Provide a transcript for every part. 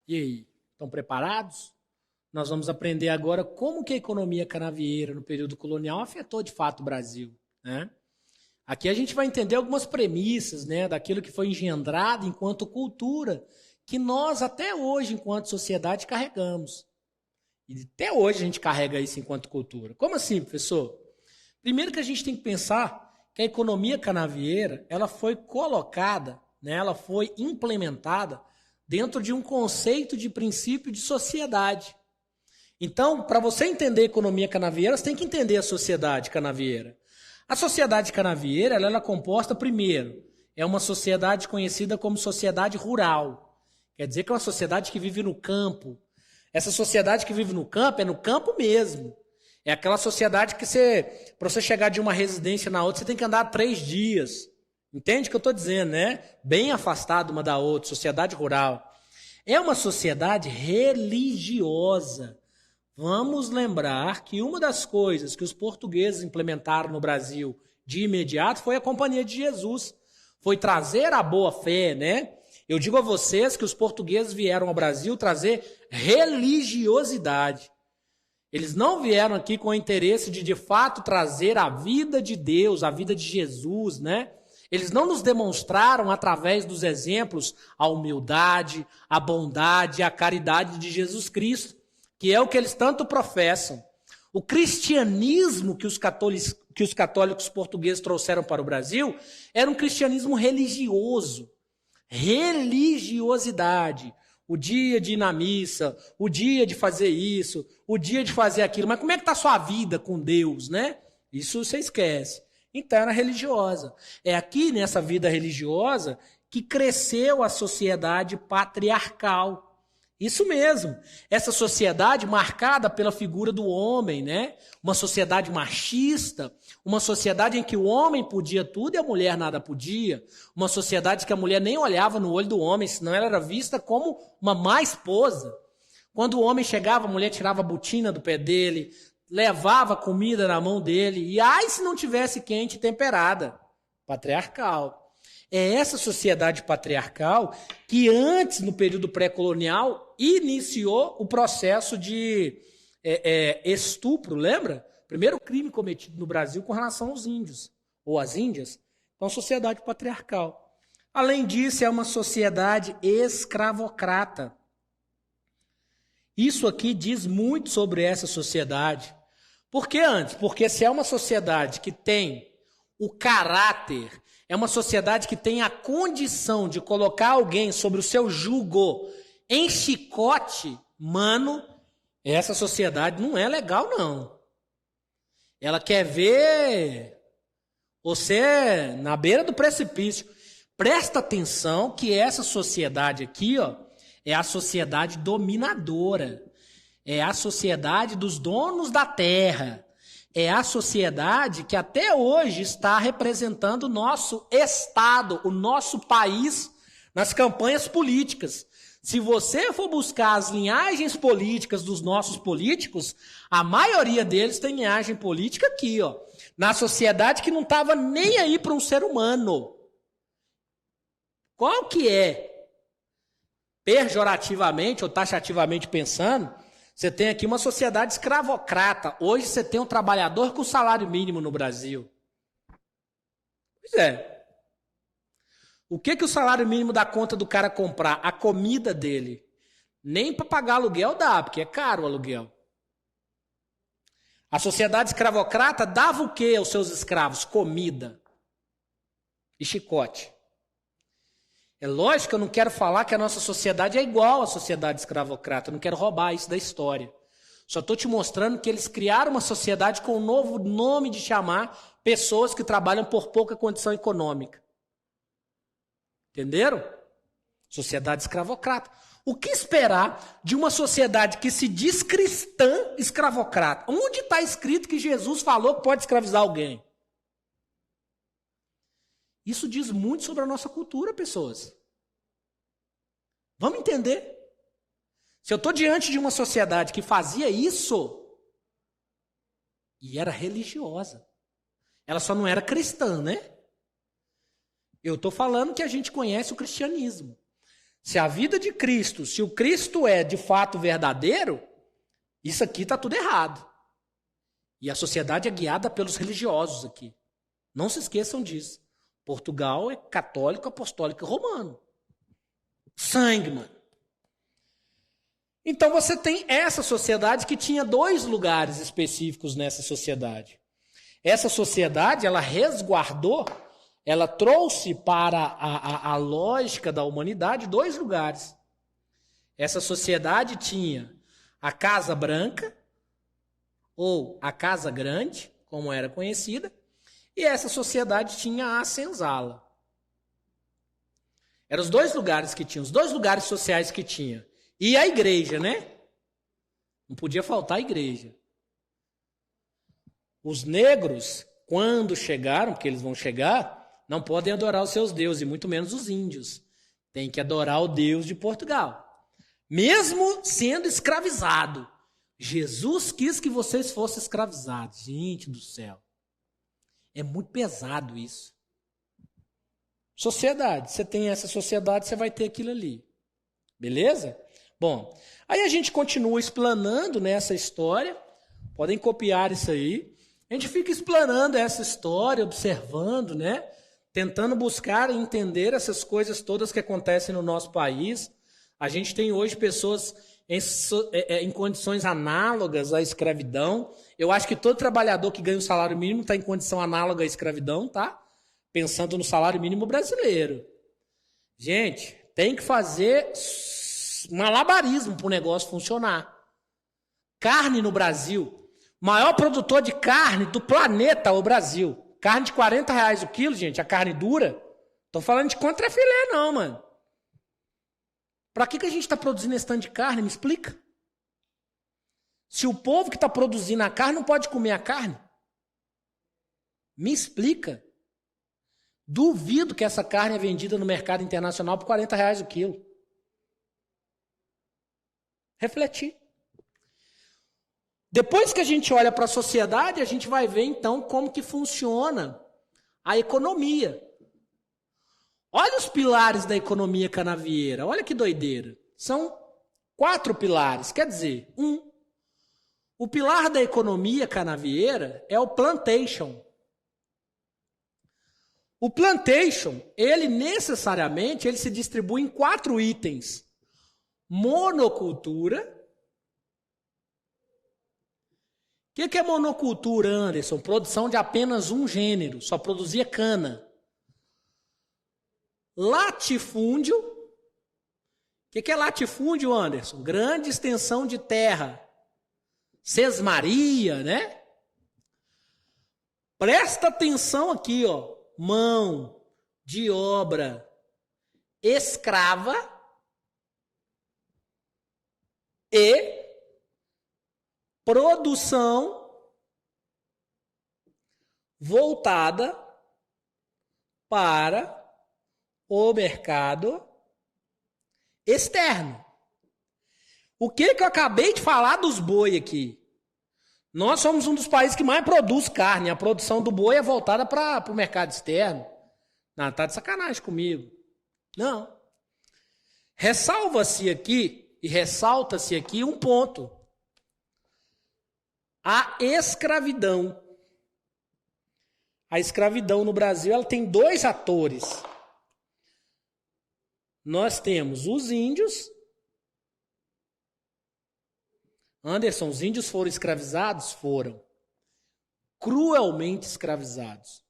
E aí, estão preparados? Nós vamos aprender agora como que a economia canavieira no período colonial afetou de fato o Brasil, né? Aqui a gente vai entender algumas premissas, né, daquilo que foi engendrado enquanto cultura, que nós até hoje, enquanto sociedade, carregamos. E até hoje a gente carrega isso enquanto cultura. Como assim, professor? Primeiro que a gente tem que pensar que a economia canavieira, ela foi colocada, né, ela foi implementada dentro de um conceito de princípio de sociedade. Então, para você entender a economia canavieira, você tem que entender a sociedade canavieira. A sociedade canavieira, ela é composta, primeiro, é uma sociedade conhecida como sociedade rural. Quer dizer que é uma sociedade que vive no campo. Essa sociedade que vive no campo é no campo mesmo. É aquela sociedade que para você chegar de uma residência na outra, você tem que andar 3 dias. Entende o que eu estou dizendo, né? Bem afastada uma da outra, sociedade rural. É uma sociedade religiosa. Vamos lembrar que uma das coisas que os portugueses implementaram no Brasil de imediato foi a Companhia de Jesus. Foi trazer a boa-fé, né? Eu digo a vocês que os portugueses vieram ao Brasil trazer religiosidade. Eles não vieram aqui com o interesse de fato, trazer a vida de Deus, a vida de Jesus, né? Eles não nos demonstraram, através dos exemplos, a humildade, a bondade, a caridade de Jesus Cristo, que é o que eles tanto professam. O cristianismo que os católicos portugueses trouxeram para o Brasil era um cristianismo religioso. Religiosidade. O dia de ir na missa, o dia de fazer isso, o dia de fazer aquilo. Mas como é que está a sua vida com Deus, né? Isso você esquece. Então era religiosa. É aqui nessa vida religiosa que cresceu a sociedade patriarcal. Isso mesmo, essa sociedade marcada pela figura do homem, né? Uma sociedade machista, uma sociedade em que o homem podia tudo e a mulher nada podia, uma sociedade que a mulher nem olhava no olho do homem, senão ela era vista como uma má esposa. Quando o homem chegava, a mulher tirava a botina do pé dele, levava comida na mão dele, e ai se não tivesse quente e temperada, patriarcal. É essa sociedade patriarcal que antes, no período pré-colonial, iniciou o processo de estupro, lembra? Primeiro crime cometido no Brasil com relação aos índios, ou às índias. Então, sociedade patriarcal. Além disso, é uma sociedade escravocrata. Isso aqui diz muito sobre essa sociedade. Por que antes? Porque se é uma sociedade que tem o caráter, é uma sociedade que tem a condição de colocar alguém sobre o seu jugo em chicote, mano, essa sociedade não é legal, não. Ela quer ver você na beira do precipício. Presta atenção que essa sociedade aqui, ó, é a sociedade dominadora. É a sociedade dos donos da terra. É a sociedade que até hoje está representando o nosso Estado, o nosso país, nas campanhas políticas. Se você for buscar as linhagens políticas dos nossos políticos, a maioria deles tem linhagem política aqui, ó, na sociedade que não estava nem aí para um ser humano. Qual que é, pejorativamente ou taxativamente pensando, você tem aqui uma sociedade escravocrata. Hoje você tem um trabalhador com salário mínimo no Brasil. Pois é. O que o salário mínimo dá conta do cara comprar? A comida dele. Nem para pagar aluguel dá, porque é caro o aluguel. A sociedade escravocrata dava o que aos seus escravos? Comida e chicote. É lógico que eu não quero falar que a nossa sociedade é igual à sociedade escravocrata. Eu não quero roubar isso da história. Só estou te mostrando que eles criaram uma sociedade com um novo nome de chamar pessoas que trabalham por pouca condição econômica. Entenderam? Sociedade escravocrata. O que esperar de uma sociedade que se diz cristã escravocrata? Onde está escrito que Jesus falou que pode escravizar alguém? Isso diz muito sobre a nossa cultura, pessoas. Vamos entender. Se eu estou diante de uma sociedade que fazia isso, e era religiosa, ela só não era cristã, né? Eu estou falando que a gente conhece o cristianismo. Se a vida de Cristo, se o Cristo é de fato verdadeiro, isso aqui está tudo errado. E a sociedade é guiada pelos religiosos aqui. Não se esqueçam disso. Portugal é católico, apostólico e romano. Sangue, mano. Então você tem essa sociedade que tinha 2 lugares específicos nessa sociedade. Essa sociedade, ela resguardou, ela trouxe para a lógica da humanidade 2 lugares. Essa sociedade tinha a Casa Branca, ou a Casa Grande, como era conhecida, e essa sociedade tinha a senzala. Eram os 2 lugares que tinha, os 2 lugares sociais que tinha. E a igreja, né? Não podia faltar a igreja. Os negros, quando chegaram, porque eles vão chegar, não podem adorar os seus deuses, e muito menos os índios. Tem que adorar o Deus de Portugal. Mesmo sendo escravizado. Jesus quis que vocês fossem escravizados. Gente do céu. É muito pesado isso. Sociedade. Você tem essa sociedade, você vai ter aquilo ali. Beleza? Bom, aí a gente continua explanando nessa história. Podem copiar isso aí. A gente fica explanando essa história, observando, né? Tentando buscar e entender essas coisas todas que acontecem no nosso país. A gente tem hoje pessoas em condições análogas à escravidão. Eu acho que todo trabalhador que ganha o salário mínimo está em condição análoga à escravidão, tá? Pensando no salário mínimo brasileiro. Gente, tem que fazer malabarismo para o negócio funcionar. Carne no Brasil. Maior produtor de carne do planeta, o Brasil. Carne de R$40 o quilo, gente, a carne dura. Tô falando de contrafilé não, mano. Para que a gente está produzindo esse tanto de carne? Me explica. Se o povo que está produzindo a carne não pode comer a carne, me explica. Duvido que essa carne é vendida no mercado internacional por R$40 o quilo. Refletir. Depois que a gente olha para a sociedade, a gente vai ver então como que funciona a economia. Olha os pilares da economia canavieira, olha que doideira. São 4 pilares, quer dizer, o pilar da economia canavieira é o plantation. O plantation, ele necessariamente ele se distribui em 4 itens. Monocultura. O que é monocultura, Anderson? Produção de apenas um gênero, só produzia cana. Latifúndio. O que é latifúndio, Anderson? Grande extensão de terra. Sesmaria, né? Presta atenção aqui, ó. Mão de obra escrava e produção voltada para o mercado externo. O que eu acabei de falar dos boi aqui? Nós somos um dos países que mais produz carne. A produção do boi é voltada para o mercado externo. Não, tá de sacanagem comigo. Não. Ressalva-se aqui e ressalta-se aqui um ponto. A escravidão. A escravidão no Brasil ela tem 2 atores. Nós temos os índios. Anderson, os índios foram escravizados? Foram. Cruelmente escravizados.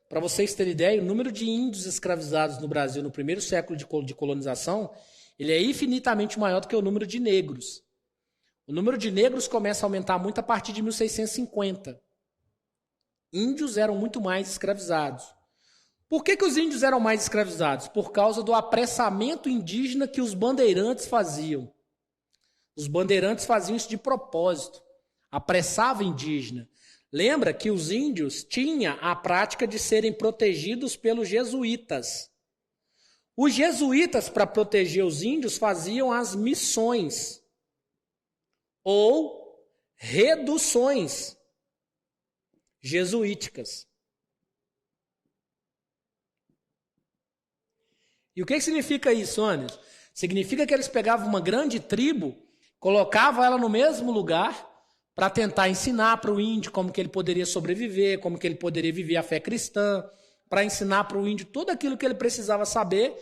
Para vocês terem ideia, o número de índios escravizados no Brasil no primeiro século de colonização, ele é infinitamente maior do que o número de negros. O número de negros começa a aumentar muito a partir de 1650. Índios eram muito mais escravizados. Por que os índios eram mais escravizados? Por causa do apressamento indígena que os bandeirantes faziam. Os bandeirantes faziam isso de propósito. Apressava indígena. Lembra que os índios tinham a prática de serem protegidos pelos jesuítas. Os jesuítas, para proteger os índios, faziam as missões ou reduções jesuíticas. E o que significa isso, Anderson? Significa que eles pegavam uma grande tribo, colocavam ela no mesmo lugar para tentar ensinar para o índio como que ele poderia sobreviver, como que ele poderia viver a fé cristã, para ensinar para o índio tudo aquilo que ele precisava saber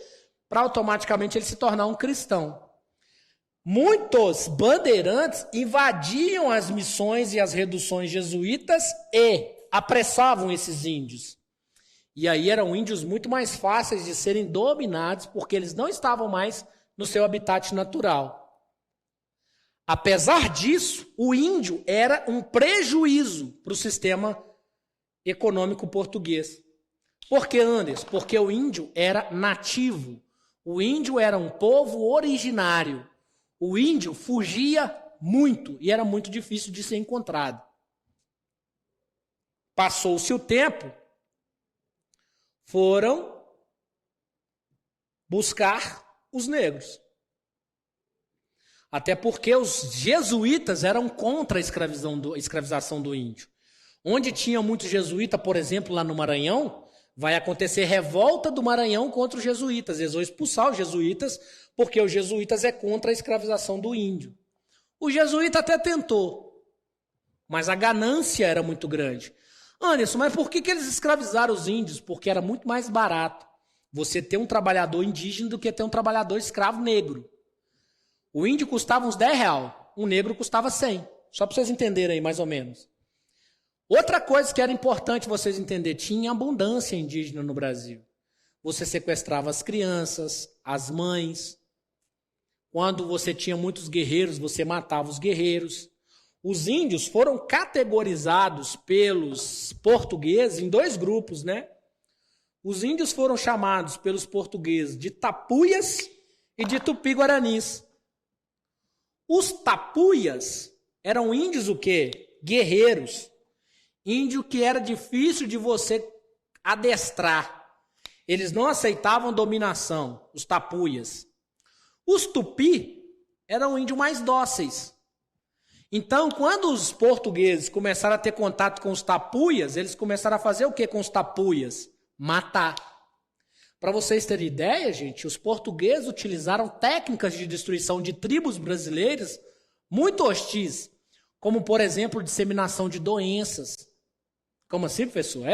para automaticamente ele se tornar um cristão. Muitos bandeirantes invadiam as missões e as reduções jesuítas e apressavam esses índios. E aí eram índios muito mais fáceis de serem dominados porque eles não estavam mais no seu habitat natural. Apesar disso, o índio era um prejuízo para o sistema econômico português. Por que, Anderson? Porque o índio era nativo. O índio era um povo originário. O índio fugia muito e era muito difícil de ser encontrado. Passou-se o tempo, foram buscar os negros. Até porque os jesuítas eram contra a escravização do índio. Onde tinha muito jesuíta, por exemplo, lá no Maranhão, vai acontecer revolta do Maranhão contra os jesuítas. Eles vão expulsar os jesuítas, porque os jesuítas é contra a escravização do índio. O jesuíta até tentou, mas a ganância era muito grande. Anderson, mas por que eles escravizaram os índios? Porque era muito mais barato você ter um trabalhador indígena do que ter um trabalhador escravo negro. O índio custava uns R$10, o negro custava 100. Só para vocês entenderem aí, mais ou menos. Outra coisa que era importante vocês entenderem, tinha abundância indígena no Brasil. Você sequestrava as crianças, as mães. Quando você tinha muitos guerreiros, você matava os guerreiros. Os índios foram categorizados pelos portugueses em 2 grupos, né? Os índios foram chamados pelos portugueses de tapuias e de tupi-guaranis. Os tapuias eram índios o quê? Guerreiros. Índio que era difícil de você adestrar. Eles não aceitavam dominação, os tapuias. Os tupi eram índios mais dóceis. Então, quando os portugueses começaram a ter contato com os tapuias, eles começaram a fazer o que com os tapuias? Matar. Para vocês terem ideia, gente, os portugueses utilizaram técnicas de destruição de tribos brasileiras muito hostis, como, por exemplo, disseminação de doenças. Como assim, professor?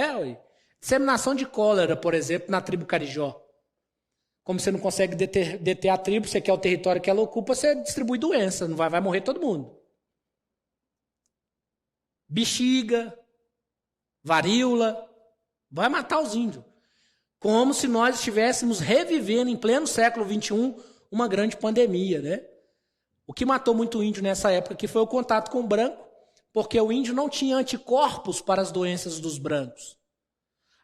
Disseminação de cólera, por exemplo, na tribo Carijó. Como você não consegue deter a tribo, você quer o território que ela ocupa, você distribui doença, não vai morrer todo mundo. Bexiga, varíola, vai matar os índios. Como se nós estivéssemos revivendo em pleno século XXI uma grande pandemia, né? O que matou muito índio nessa época aqui foi o contato com o branco, porque o índio não tinha anticorpos para as doenças dos brancos.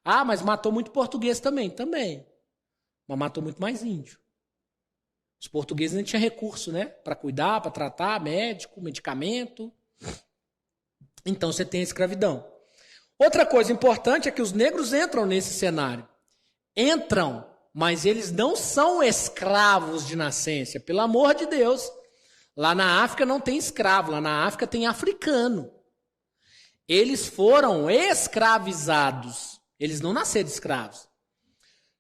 Ah, mas matou muito português também. Mas matou muito mais índio. Os portugueses não tinham recurso, né? Para cuidar, para tratar, médico, medicamento. Então você tem a escravidão. Outra coisa importante é que os negros entram nesse cenário. Entram, mas eles não são escravos de nascença, pelo amor de Deus. Lá na África não tem escravo, lá na África tem africano. Eles foram escravizados, eles não nasceram escravos.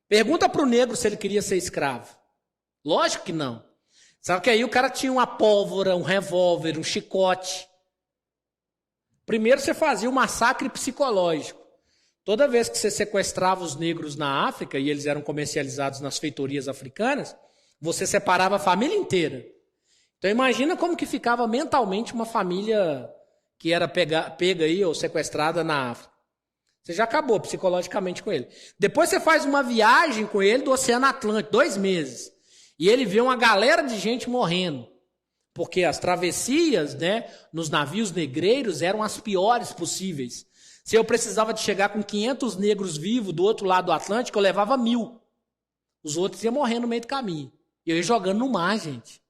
Pergunta para o negro se ele queria ser escravo. Lógico que não. Sabe que aí o cara tinha uma pólvora, um revólver, um chicote. Primeiro você fazia um massacre psicológico. Toda vez que você sequestrava os negros na África, e eles eram comercializados nas feitorias africanas, você separava a família inteira. Então imagina como que ficava mentalmente uma família que era pega aí ou sequestrada na África. Você já acabou psicologicamente com ele. Depois você faz uma viagem com ele do Oceano Atlântico, 2 meses. E ele vê uma galera de gente morrendo. Porque as travessias, né, nos navios negreiros eram as piores possíveis. Se eu precisava de chegar com 500 negros vivos do outro lado do Atlântico, eu levava 1000. Os outros iam morrendo no meio do caminho. E eu ia jogando no mar, gente.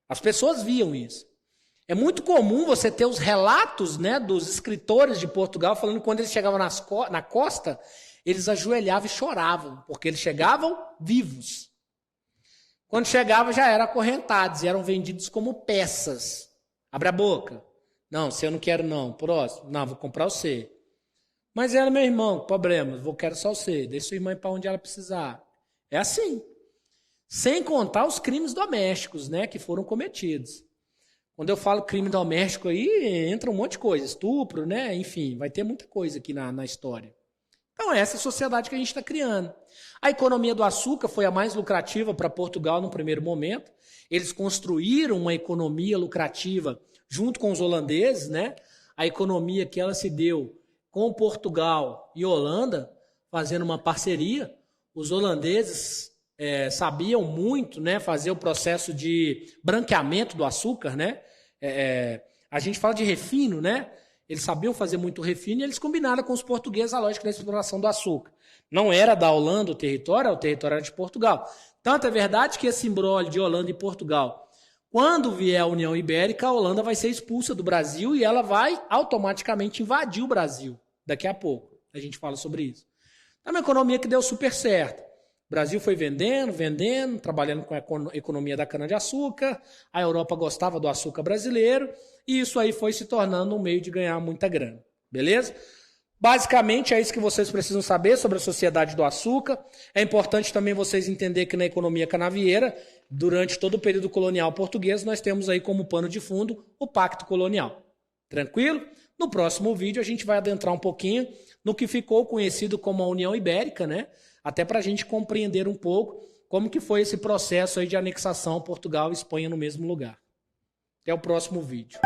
As pessoas viam isso. É muito comum você ter os relatos, né, dos escritores de Portugal falando que quando eles chegavam na costa, eles ajoelhavam e choravam, porque eles chegavam vivos. Quando chegavam já eram acorrentados e eram vendidos como peças. Abre a boca. Não, você eu não quero não. Próximo. Não, vou comprar você. Mas era meu irmão, problema. Quero só você. Deixa sua irmã ir para onde ela precisar. É assim. Sem contar os crimes domésticos, né, que foram cometidos. Quando eu falo crime doméstico aí, entra um monte de coisa. Estupro, né? Enfim, vai ter muita coisa aqui na história. Então, essa é a sociedade que a gente está criando. A economia do açúcar foi a mais lucrativa para Portugal no primeiro momento. Eles construíram uma economia lucrativa junto com os holandeses, né? A economia que ela se deu com Portugal e Holanda, fazendo uma parceria. Os holandeses sabiam muito, né, fazer o processo de branqueamento do açúcar, né? A gente fala de refino, né? Eles sabiam fazer muito refino e eles combinaram com os portugueses a lógica da exploração do açúcar. Não era da Holanda o território era de Portugal. Tanto é verdade que esse imbróglio de Holanda e Portugal, quando vier a União Ibérica, a Holanda vai ser expulsa do Brasil e ela vai automaticamente invadir o Brasil. Daqui a pouco a gente fala sobre isso. É uma economia que deu super certo. O Brasil foi vendendo, trabalhando com a economia da cana-de-açúcar. A Europa gostava do açúcar brasileiro e isso aí foi se tornando um meio de ganhar muita grana. Beleza? Basicamente é isso que vocês precisam saber sobre a sociedade do açúcar. É importante também vocês entenderem que na economia canavieira, durante todo o período colonial português, nós temos aí como pano de fundo o Pacto Colonial. Tranquilo? No próximo vídeo a gente vai adentrar um pouquinho no que ficou conhecido como a União Ibérica, né? Até para a gente compreender um pouco como que foi esse processo aí de anexação Portugal e Espanha no mesmo lugar. Até o próximo vídeo.